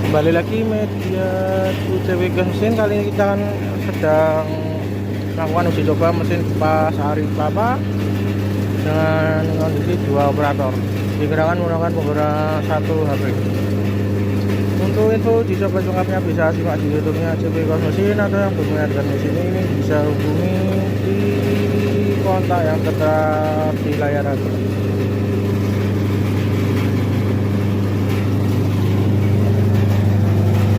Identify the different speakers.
Speaker 1: Kembali lagi media UTW Mesin. Kali ini kita kan sedang melakukan uji coba mesin kipas Ariklapa dengan kondisi dua operator. Digerakkan menggunakan penggerak satu HP. Untuk info uji coba lengkapnya bisa simak di YouTube-nya CP Mesin, atau yang berminat dengan mesin ini bisa hubungi di kontak yang tertera di layar atas.